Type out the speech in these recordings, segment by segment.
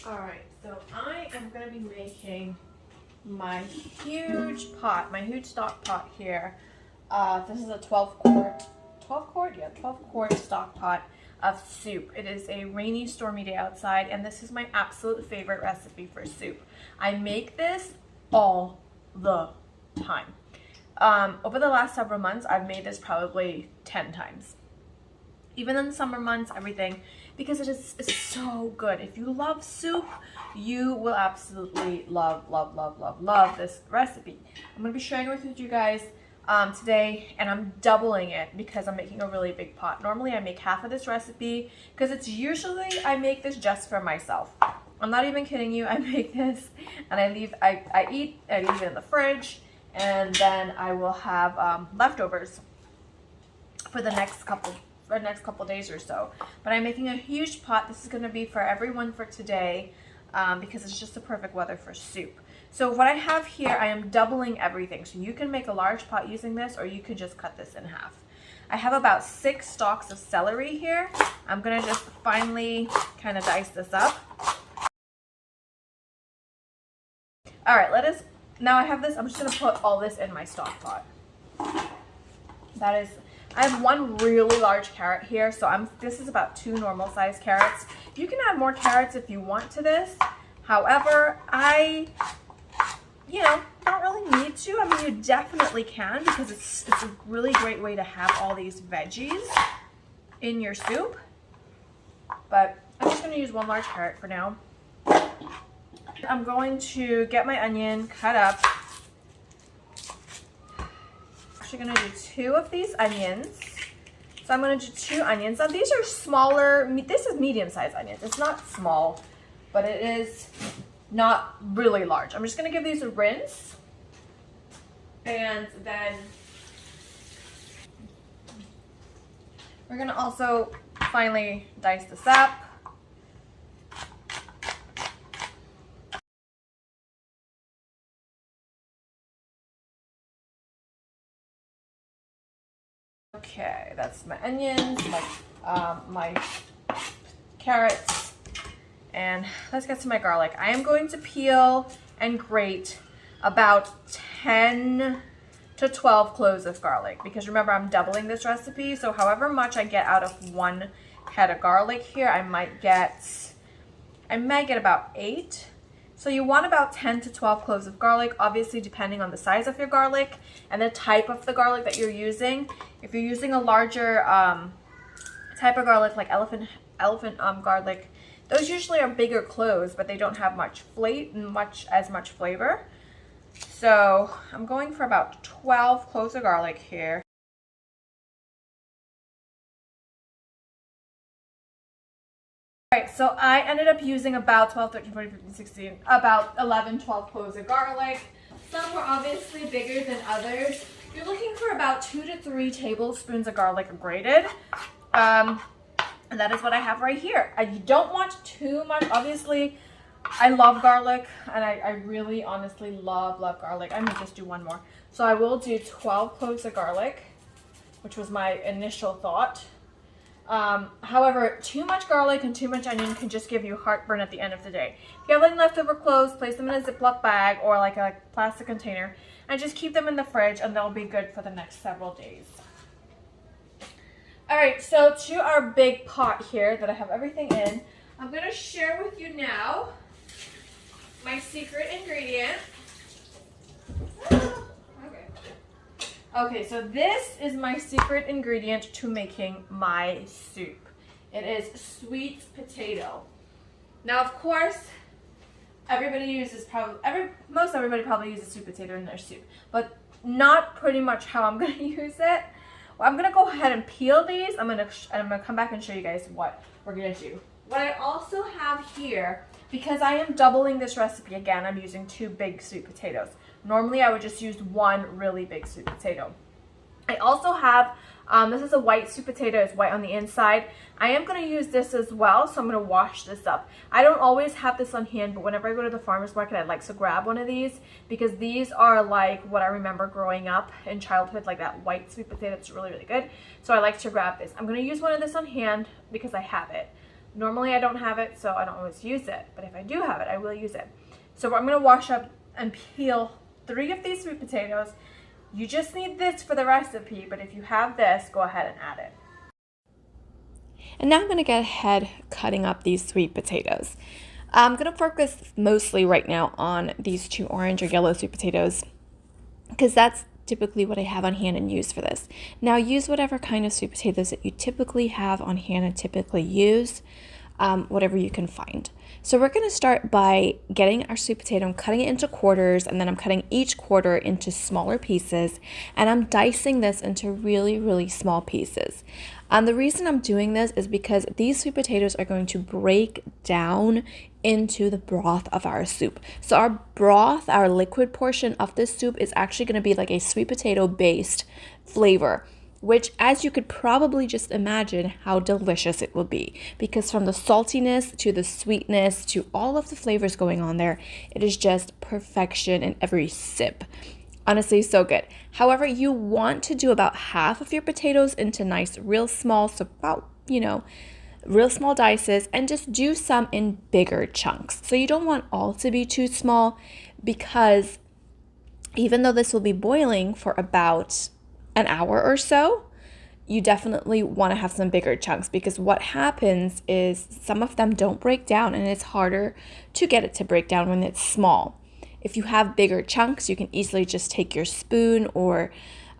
Alright, so I am going to be making my huge pot, my huge stock pot here. This is a 12 quart stock pot of soup. It is a rainy, stormy day outside, and this is my absolute favorite recipe for soup. I make this all the time. Over the last several months, I've made this probably 10 times. Even in the summer months, everything, because it's so good. If you love soup, you will absolutely love this recipe. I'm going to be sharing it with you guys today, and I'm doubling it because I'm making a really big pot. Normally I make half of this recipe because it's usually I make this just for myself. I'm not even kidding you. I make this and I leave it in the fridge, and then I will have leftovers for the next couple days or so. But I'm making a huge pot. This is going to be for everyone for today because it's just the perfect weather for soup. So what I have here, I am doubling everything. So you can make a large pot using this, or you could just cut this in half. I have about 6 stalks of celery here. I'm going to just finely kind of dice this up. All right, now I have this, I'm just going to put all this in my stock pot. I have one really large carrot here, so this is about 2 normal sized carrots. You can add more carrots if you want to this. However, I don't really need to. I mean, you definitely can because it's a really great way to have all these veggies in your soup. But I'm just going to use 1 large carrot for now. I'm going to get my onion cut up. Actually going to do 2 of these onions. So I'm going to do 2 onions. Now these are smaller. This is medium-sized onions. It's not small, but it is not really large. I'm just going to give these a rinse, and then we're going to also finally dice this up. Okay, that's my onions, my carrots, and let's get to my garlic. I am going to peel and grate about 10 to 12 cloves of garlic because remember, I'm doubling this recipe, so however much I get out of 1 head of garlic here, I might get about 8. So you want about 10 to 12 cloves of garlic, obviously depending on the size of your garlic and the type of the garlic that you're using. If you're using a larger type of garlic like elephant garlic, those usually are bigger cloves, but they don't have as much flavor. So I'm going for about 12 cloves of garlic here. Alright, so I ended up using about 12, 13, 14, 15, 16, about 11, 12 cloves of garlic. Some were obviously bigger than others. You're looking for about 2 to 3 tablespoons of garlic grated. And that is what I have right here. You don't want too much. Obviously, I love garlic, and I really honestly love garlic. I may just do 1 more. So I will do 12 cloves of garlic, which was my initial thought. However, too much garlic and too much onion can just give you heartburn at the end of the day. If you have any leftover cloves, place them in a Ziploc bag or like a plastic container and just keep them in the fridge, and they'll be good for the next several days. Alright, so to our big pot here that I have everything in, I'm going to share with you now my secret ingredient. Okay, so this is my secret ingredient to making my soup. It is sweet potato. Now, of course, most everybody probably uses sweet potato in their soup, but not pretty much how I'm going to use it. Well, I'm going to go ahead and peel these. I'm going to come back and show you guys what we're going to do. What I also have here, because I am doubling this recipe again, I'm using 2 big sweet potatoes. Normally, I would just use 1 really big sweet potato. I also have, this is a white sweet potato. It's white on the inside. I am going to use this as well, so I'm going to wash this up. I don't always have this on hand, but whenever I go to the farmer's market, I like to grab one of these because these are like what I remember growing up in childhood, like that white sweet potato. It's really, really good. So I like to grab this. I'm going to use one of this on hand because I have it. Normally I don't have it, so I don't always use it, but if I do have it, I will use it. So I'm gonna wash up and peel 3 of these sweet potatoes. You just need this for the recipe, but if you have this, go ahead and add it. And now I'm gonna get ahead cutting up these sweet potatoes. I'm gonna focus mostly right now on these 2 orange or yellow sweet potatoes because that's typically what I have on hand and use for this. Now use whatever kind of sweet potatoes that you typically have on hand and typically use, whatever you can find. So we're going to start by getting our sweet potato and cutting it into quarters, and then I'm cutting each quarter into smaller pieces, and I'm dicing this into really, really small pieces. The reason I'm doing this is because these sweet potatoes are going to break down into the broth of our soup. So our broth, our liquid portion of this soup, is actually going to be like a sweet potato based flavor, which, as you could probably just imagine, how delicious it will be, because from the saltiness to the sweetness to all of the flavors going on there, it is just perfection in every sip. Honestly, so good. However, you want to do about half of your potatoes into nice, real small, so about, real small dices, and just do some in bigger chunks. So you don't want all to be too small, because even though this will be boiling for about an hour or so, you definitely want to have some bigger chunks, because what happens is some of them don't break down, and it's harder to get it to break down when it's small. If you have bigger chunks, you can easily just take your spoon or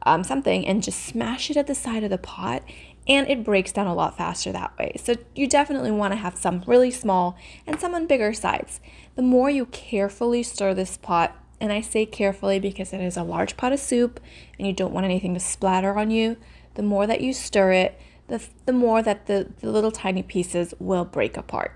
something and just smash it at the side of the pot, and it breaks down a lot faster that way. So you definitely want to have some really small and some on bigger sides. The more you carefully stir this pot, and I say carefully because it is a large pot of soup and you don't want anything to splatter on you, the more that you stir it, the more that the little tiny pieces will break apart.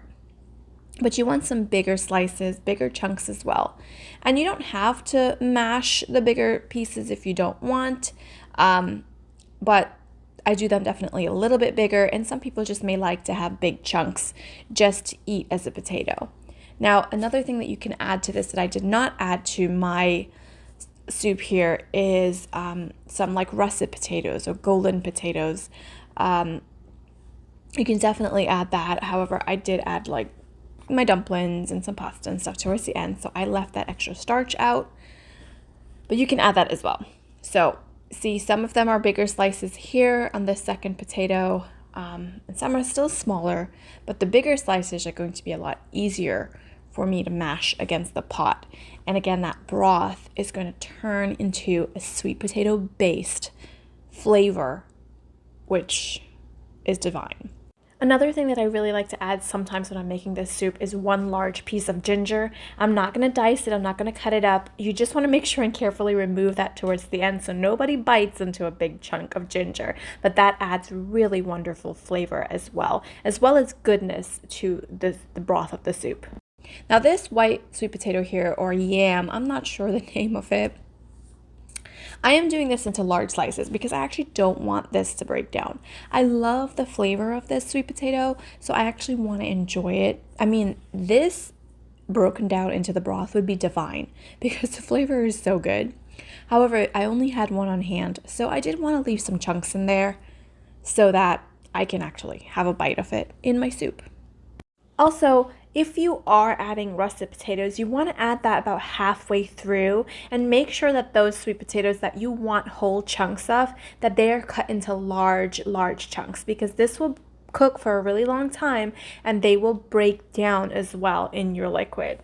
But you want some bigger slices, bigger chunks as well. And you don't have to mash the bigger pieces if you don't want, but I do them definitely a little bit bigger, and some people just may like to have big chunks just to eat as a potato. Now, another thing that you can add to this that I did not add to my soup here is some like russet potatoes or golden potatoes. You can definitely add that. However, I did add like my dumplings and some pasta and stuff towards the end, so I left that extra starch out, but you can add that as well. So see, some of them are bigger slices here on this second potato, and some are still smaller, but the bigger slices are going to be a lot easier for me to mash against the pot. And again, that broth is going to turn into a sweet potato based flavor, which is divine. Another thing that I really like to add sometimes when I'm making this soup is 1 large piece of ginger. I'm not going to dice it. I'm not going to cut it up. You just want to make sure and carefully remove that towards the end so nobody bites into a big chunk of ginger. But that adds really wonderful flavor as well as goodness to the broth of the soup. Now this white sweet potato here, or yam, I'm not sure the name of it. I am doing this into large slices because I actually don't want this to break down. I love the flavor of this sweet potato, so I actually want to enjoy it. I mean, this broken down into the broth would be divine because the flavor is so good. However, I only had 1 on hand, so I did want to leave some chunks in there so that I can actually have a bite of it in my soup. Also, if you are adding russet potatoes, you want to add that about halfway through, and make sure that those sweet potatoes that you want whole chunks of, that they are cut into large chunks, because this will cook for a really long time and they will break down as well in your liquid.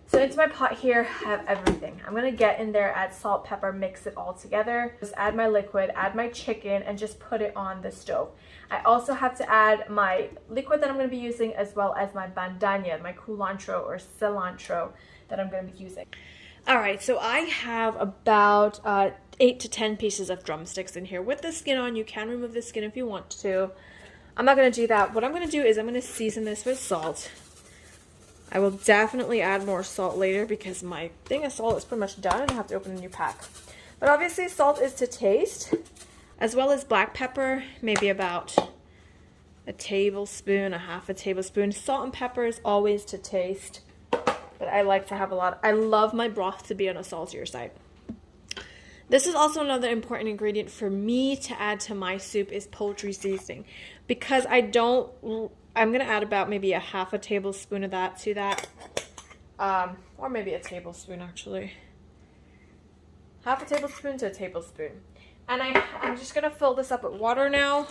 So into my pot here, I have everything. I'm going to get in there, add salt, pepper, mix it all together. Just add my liquid, add my chicken, and just put it on the stove. I also have to add my liquid that I'm going to be using, as well as my bandana, my culantro or cilantro that I'm going to be using. Alright, so I have about 8 to 10 pieces of drumsticks in here with the skin on. You can remove the skin if you want to. I'm not going to do that. What I'm going to do is I'm going to season this with salt. I will definitely add more salt later because my thing of salt is pretty much done and I have to open a new pack. But obviously salt is to taste, as well as black pepper, maybe about a tablespoon, a half a tablespoon. Salt and pepper is always to taste, but I like to have a lot. I love my broth to be on a saltier side. This is also another important ingredient for me to add to my soup is poultry seasoning. because I'm going to add about maybe a half a tablespoon of that to that. Or maybe a tablespoon actually. Half a tablespoon to a tablespoon. And I'm just going to fill this up with water now.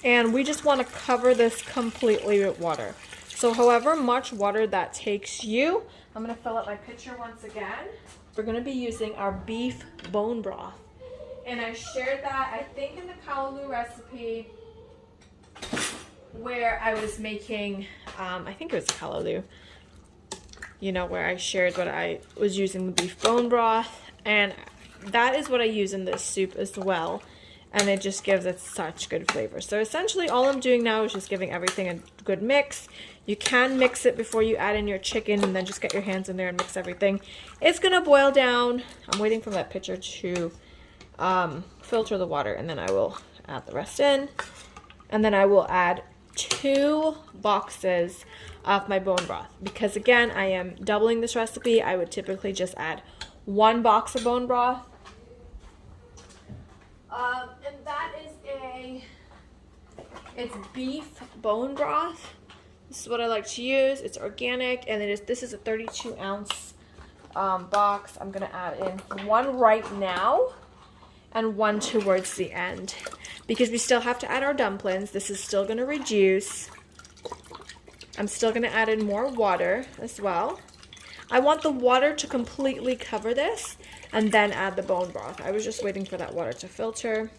And we just want to cover this completely with water. So however much water that takes you, I'm going to fill up my pitcher once again. We're going to be using our beef bone broth. And I shared that, I think, in the callaloo recipe where I was making, I think it was callaloo, you know, where I shared what I was using the beef bone broth. And that is what I use in this soup as well. And it just gives it such good flavor. So essentially all I'm doing now is just giving everything a good mix. You can mix it before you add in your chicken and then just get your hands in there and mix everything. It's gonna boil down. I'm waiting for that pitcher to filter the water, and then I will add the rest in. And then I will add 2 boxes of my bone broth. Because again, I am doubling this recipe. I would typically just add 1 box of bone broth. And that is it's beef bone broth. This is what I like to use. It's organic, and this is a 32-ounce box. I'm gonna add in 1 right now and 1 towards the end, because we still have to add our dumplings. This is still gonna reduce. I'm still gonna add in more water as well. I want the water to completely cover this and then add the bone broth. I was just waiting for that water to filter.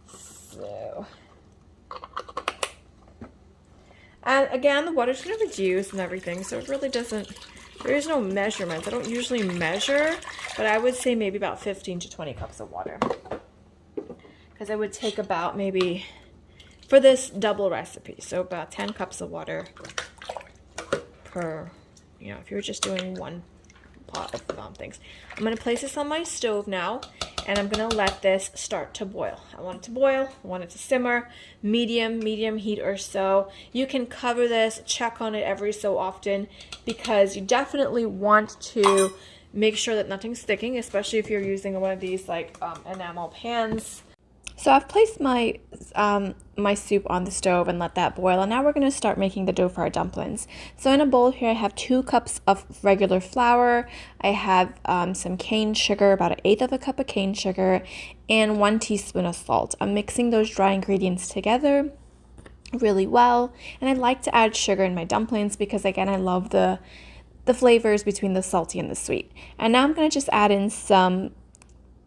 So, and again, the water's going to reduce and everything, so it really doesn't, there is no measurements. I don't usually measure, but I would say maybe about 15 to 20 cups of water. Because I would take about maybe, for this double recipe, so about 10 cups of water per, you know, if you were just doing 1 pot of things. I'm going to place this on my stove now, and I'm going to let this start to boil. I want it to boil, I want it to simmer, medium heat or so. You can cover this, check on it every so often, because you definitely want to make sure that nothing's sticking, especially if you're using one of these like enamel pans. So I've placed my my soup on the stove and let that boil, and now we're going to start making the dough for our dumplings. So in a bowl here I have 2 cups of regular flour. I have some cane sugar, about 1/8 of a cup of cane sugar, and 1 teaspoon of salt. I'm mixing those dry ingredients together really well, and I like to add sugar in my dumplings because, again, I love the flavors between the salty and the sweet. And now I'm going to just add in some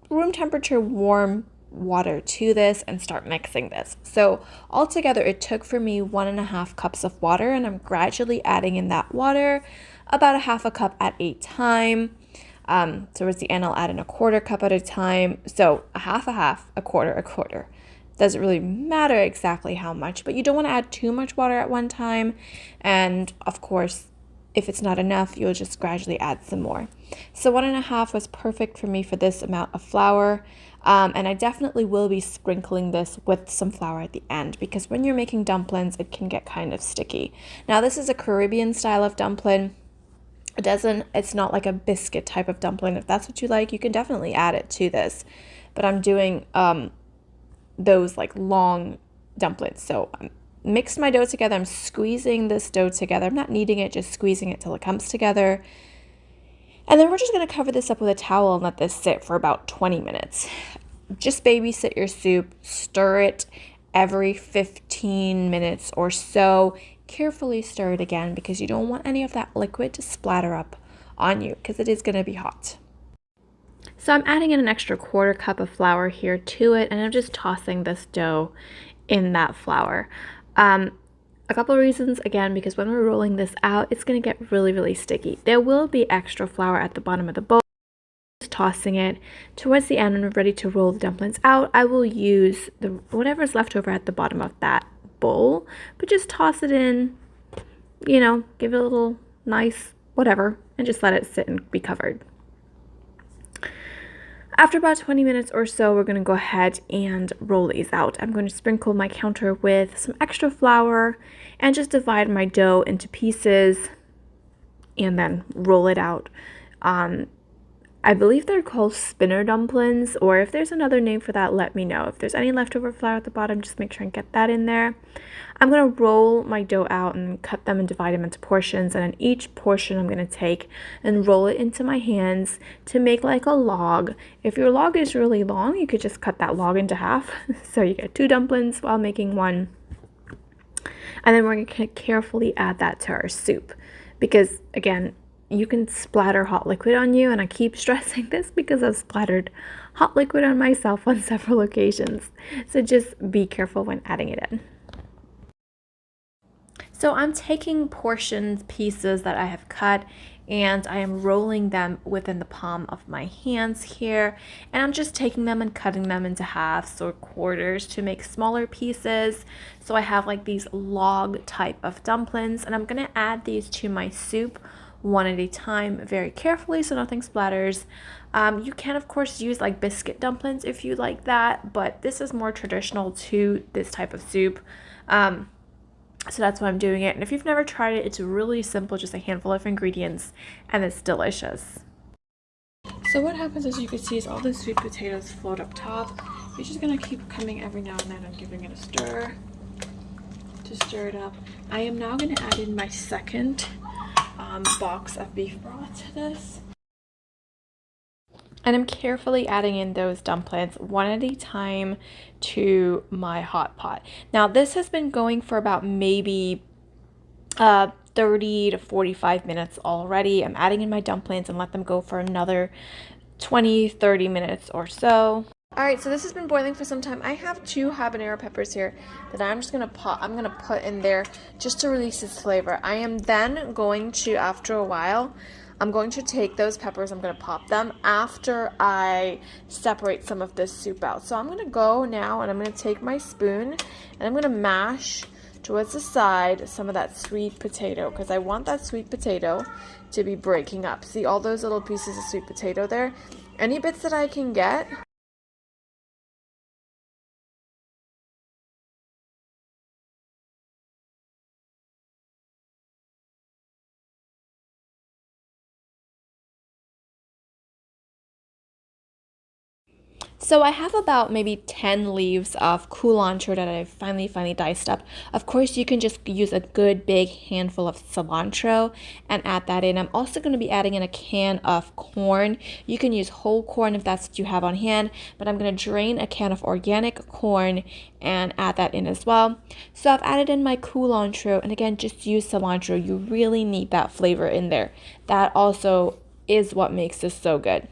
room temperature warm water to this and start mixing this. So altogether it took for me 1.5 cups of water, and I'm gradually adding in that water, about 1/2 cup at a time. Towards the end I'll add in 1/4 cup at a time. So a half, a quarter. Doesn't really matter exactly how much, but you don't want to add too much water at one time. And of course, if it's not enough, you'll just gradually add some more. So 1.5 was perfect for me for this amount of flour. And I definitely will be sprinkling this with some flour at the end, because when you're making dumplings, it can get kind of sticky. Now, this is a Caribbean style of dumpling. It's not like a biscuit type of dumpling. If that's what you like, you can definitely add it to this. But I'm doing those like long dumplings. So I mixed my dough together. I'm squeezing this dough together. I'm not kneading it, just squeezing it till it comes together. And then we're just going to cover this up with a towel and let this sit for about 20 minutes. Just babysit your soup. Stir it every 15 minutes or so. Carefully stir it again, because you don't want any of that liquid to splatter up on you, because it is going to be hot. So I'm adding in an extra 1/4 cup of flour here to it, and I'm just tossing this dough in that flour. A couple of reasons, again, because when we're rolling this out, it's going to get really sticky. There will be extra flour at the bottom of the bowl. Just tossing it towards the end when we're ready to roll the dumplings out. I will use whatever's left over at the bottom of that bowl, but just toss it in, you know, give it a little nice whatever, and just let it sit and be covered. After about 20 minutes or so, we're going to go ahead and roll these out. I'm going to sprinkle my counter with some extra flour and just divide my dough into pieces and then roll it out. I believe they're called spinner dumplings, or if there's another name for that, let me know. If there's any leftover flour at the bottom, just make sure and get that in there. I'm going to roll my dough out and cut them and divide them into portions, and in each portion I'm going to take and roll it into my hands to make like a log. If your log is really long, you could just cut that log into half. So you get 2 dumplings while making one. And then we're going to carefully add that to our soup, because again, you can splatter hot liquid on you, and I keep stressing this because I've splattered hot liquid on myself on several occasions. So just be careful when adding it in. So I'm taking pieces that I have cut, and I am rolling them within the palm of my hands here, and I'm just taking them and cutting them into halves or quarters to make smaller pieces. So I have like these log type of dumplings, and I'm gonna add these to my soup one at a time very carefully so nothing splatters. You can of course use like biscuit dumplings if you like that, but this is more traditional to this type of soup. So that's why I'm doing it. And if you've never tried it, it's really simple, just a handful of ingredients, and it's delicious. So what happens, as you can see, is all the sweet potatoes float up top. You're just gonna keep coming every now and then and giving it a stir to stir it up. I am now gonna add in my second box of beef broth to this. And I'm carefully adding in those dumplings one at a time to my hot pot. Now this has been going for about maybe 30 to 45 minutes already. I'm adding in my dumplings and let them go for another 20-30 minutes or so. Alright, so this has been boiling for some time. I have 2 habanero peppers here that I'm gonna put in there just to release its flavor. I am then going to, after a while, I'm going to take those peppers, I'm gonna pop them after I separate some of this soup out. So I'm gonna go now and I'm gonna take my spoon and I'm gonna mash towards the side some of that sweet potato, because I want that sweet potato to be breaking up. See all those little pieces of sweet potato there? Any bits that I can get. So I have about maybe 10 leaves of culantro that I've finally diced up. Of course, you can just use a good big handful of cilantro and add that in. I'm also going to be adding in a can of corn. You can use whole corn if that's what you have on hand, but I'm going to drain a can of organic corn and add that in as well. So I've added in my culantro, and again, just use cilantro. You really need that flavor in there. That also is what makes this so good.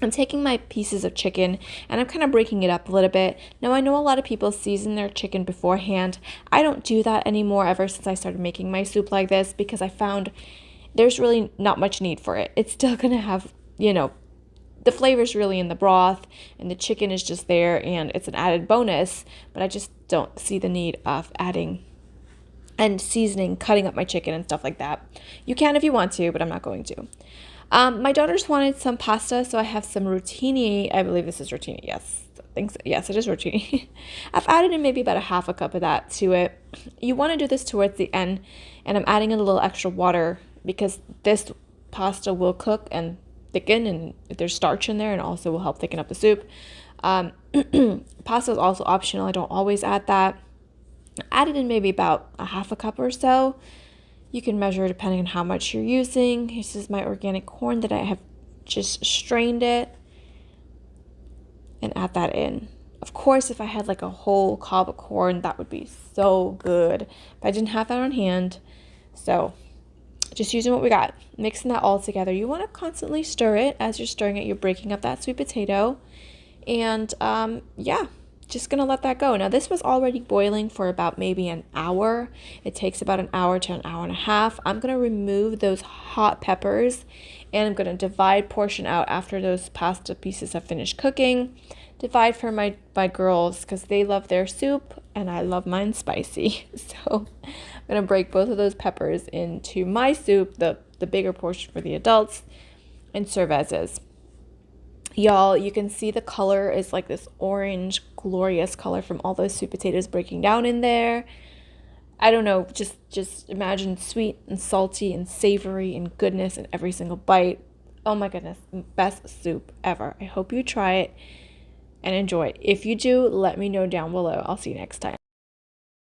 I'm taking my pieces of chicken and I'm kind of breaking it up a little bit. Now, I know a lot of people season their chicken beforehand. I don't do that anymore ever since I started making my soup like this, because I found there's really not much need for it. It's still going to have, the flavor's really in the broth, and the chicken is just there, and it's an added bonus, but I just don't see the need of adding and seasoning, cutting up my chicken and stuff like that. You can if you want to, but I'm not going to. My daughters wanted some pasta, so I have some rotini. I believe this is rotini. Yes, I think so. Yes, it is rotini. I've added in maybe about a half a cup of that to it. You want to do this towards the end, and I'm adding in a little extra water because this pasta will cook and thicken, and if there's starch in there, and also will help thicken up the soup. Pasta is also optional. I don't always add that. I added in maybe about a half a cup or so. You can measure depending on how much you're using. This is my organic corn that I have just strained it, and add that in. Of course, if I had like a whole cob of corn, that would be so good. But I didn't have that on hand, so just using what we got. Mixing that all together. You want to constantly stir it. As you're stirring it, you're breaking up that sweet potato. And yeah, just gonna let that go. Now this was already boiling for about maybe an hour. It takes about an hour to an hour and a half. I'm gonna remove those hot peppers, and I'm gonna divide portion out after those pasta pieces have finished cooking. Divide for my girls because they love their soup and I love mine spicy. So I'm gonna break both of those peppers into my soup, the bigger portion for the adults, and serve as is. Y'all, you can see the color is like this orange, glorious color from all those sweet potatoes breaking down in there. I don't know, just imagine sweet and salty and savory and goodness in every single bite. Oh my goodness, best soup ever. I hope you try it and enjoy it. If you do, let me know down below. I'll see you next time.